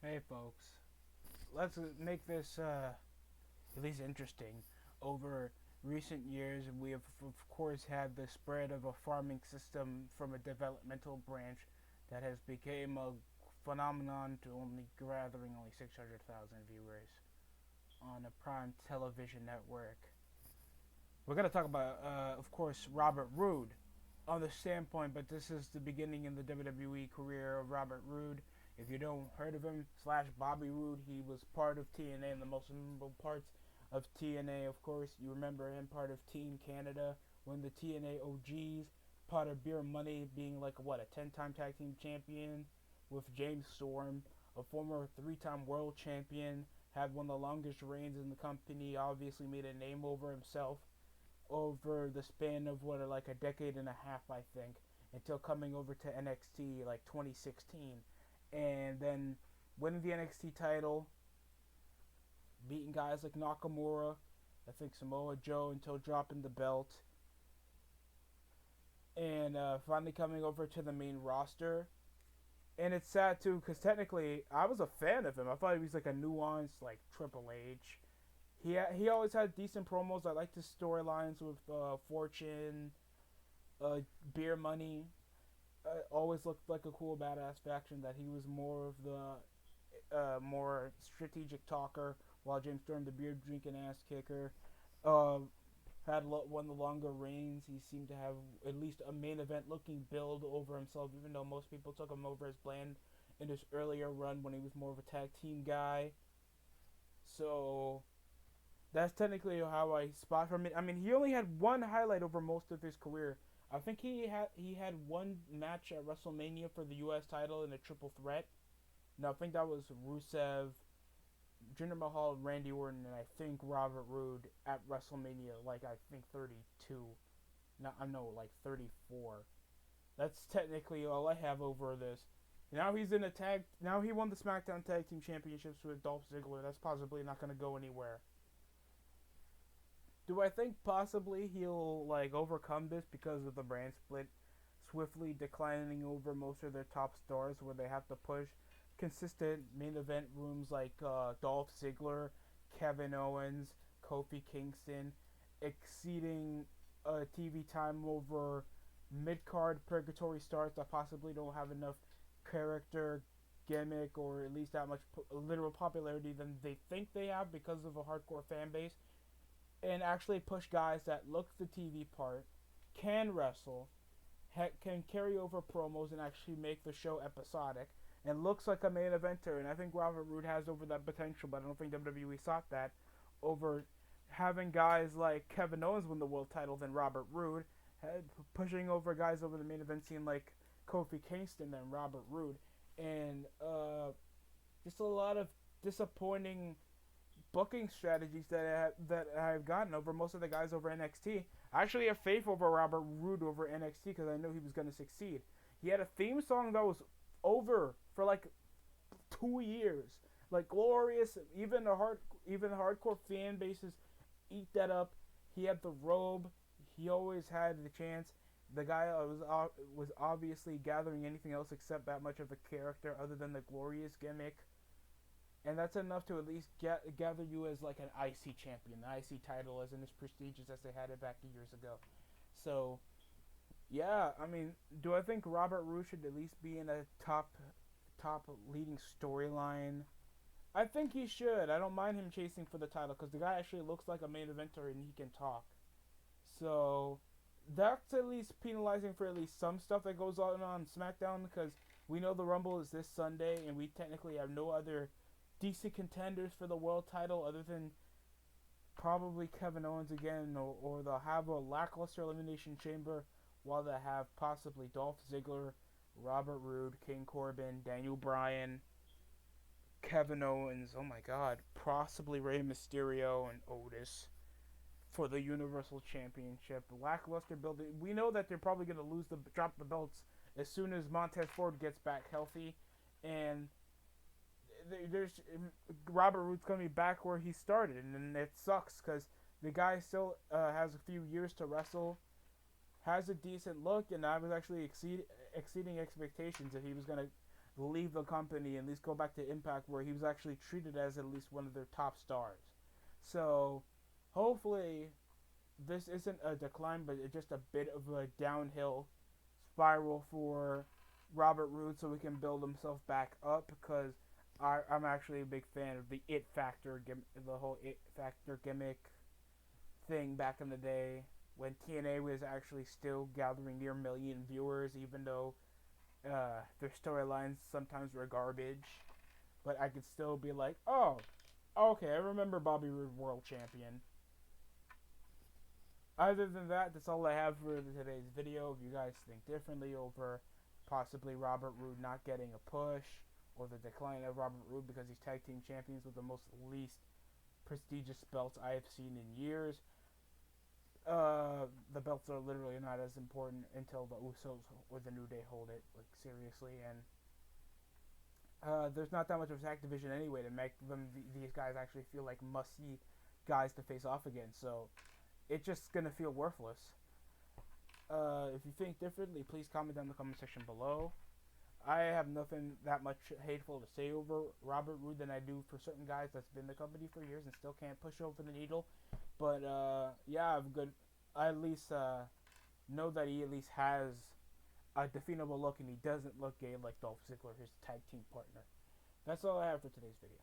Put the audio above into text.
Hey folks, let's make this at least interesting. Over recent years, we have of course had the spread of a farming system from a developmental branch that has become a phenomenon to only gathering only 600,000 viewers on a prime television network. We're going to talk about, of course, Robert Roode on the standpoint, but this is the beginning in the WWE career of Robert Roode. If you don't heard of him, slash Bobby Roode, he was part of TNA and the most memorable parts of TNA, of course. You remember him part of Team Canada when the TNA OGs, part of Beer Money being like what, a 10-time tag team champion with James Storm, a former 3-time world champion, had one of the longest reigns in the company, obviously made a name over himself over the span of what, like a decade and a half, I think, until coming over to NXT like 2016, and then winning the NXT title, beating guys like Nakamura, I think Samoa Joe, until dropping the belt, and finally coming over to the main roster. And it's sad too, because technically I was a fan of him. I thought he was like a nuanced like Triple H. He always had decent promos. I liked his storylines with Fortune, uh, Beer Money. Always looked like a cool badass faction. That he was more of the more strategic talker, while James Storm, the beer drinking ass kicker, uh, had one of the longer reigns. He seemed to have at least a main event looking build over himself, even though most people took him over as bland in his earlier run when he was more of a tag team guy. So that's technically how I spot him. I mean, he only had one highlight over most of his career. I think he had one match at WrestleMania for the U.S. title in a triple threat. No, I think that was Rusev, Jinder Mahal, Randy Orton, and I think Robert Roode at WrestleMania, like I think 32. No, I know, like 34. That's technically all I have over this. Now he's in a tag. Now he won the SmackDown Tag Team Championships with Dolph Ziggler. That's possibly not going to go anywhere. Do I think possibly he'll like overcome this because of the brand split swiftly declining over most of their top stars, where they have to push consistent main event rooms like Dolph Ziggler, Kevin Owens, Kofi Kingston, exceeding TV time over mid card purgatory stars that possibly don't have enough character, gimmick, or at least that much literal popularity than they think they have because of a hardcore fan base, and actually push guys that look the TV part, can wrestle, can carry over promos, and actually make the show episodic, and looks like a main eventer. And I think Robert Roode has over that potential, but I don't think WWE sought that over having guys like Kevin Owens win the world title than Robert Roode, pushing over guys over the main event scene like Kofi Kingston than Robert Roode, and just a lot of disappointing booking strategies that I've gotten over most of the guys over NXT. I actually have faith over Robert Roode over NXT because I knew he was going to succeed. He had a theme song that was over for like 2 years, like glorious. Even the hardcore fan bases eat that up. He had the robe. He always had the chance. The guy was obviously gathering anything else except that much of a character, other than the glorious gimmick, and that's enough to at least gather you as like an IC champion. The IC title isn't as prestigious as they had it back years ago. So yeah, I mean, do I think Robert Roode should at least be in a top leading storyline? I think he should. I don't mind him chasing for the title because the guy actually looks like a main eventer and he can talk. So that's at least penalizing for at least some stuff that goes on SmackDown, because we know the Rumble is this Sunday and we technically have no other decent contenders for the world title other than probably Kevin Owens again, or they'll have a lackluster Elimination Chamber while they have possibly Dolph Ziggler, Robert Roode, King Corbin, Daniel Bryan, Kevin Owens, oh my god, possibly Rey Mysterio and Otis for the Universal Championship. Lackluster build. We know that they're probably going to drop the belts as soon as Montez Ford gets back healthy, and there's Robert Roode's going to be back where he started, and it sucks because the guy still has a few years to wrestle, has a decent look, and I was actually exceeding expectations that he was going to leave the company and at least go back to Impact, where he was actually treated as at least one of their top stars. So hopefully this isn't a decline, but it's just a bit of a downhill spiral for Robert Roode, so he can build himself back up. Because I'm actually a big fan of the It Factor, the whole It Factor gimmick thing back in the day when TNA was actually still gathering near a million viewers, even though their storylines sometimes were garbage. But I could still be like, oh, okay, I remember Bobby Roode, world champion. Other than that, that's all I have for today's video. If you guys think differently over possibly Robert Roode not getting a push, or the decline of Robert Roode because he's tag team champions with the most least prestigious belts I have seen in years, the belts are literally not as important until the Usos or the New Day hold it, like seriously, and there's not that much of a tag division anyway to make these guys actually feel like must-see guys to face off against, so it's just gonna feel worthless. If you think differently, please comment down in the comment section below. I have nothing that much hateful to say over Robert Roode than I do for certain guys that's been in the company for years and still can't push over the needle. But yeah, I'm good. I at least know that he at least has a definable look and he doesn't look gay like Dolph Ziggler, his tag team partner. That's all I have for today's video.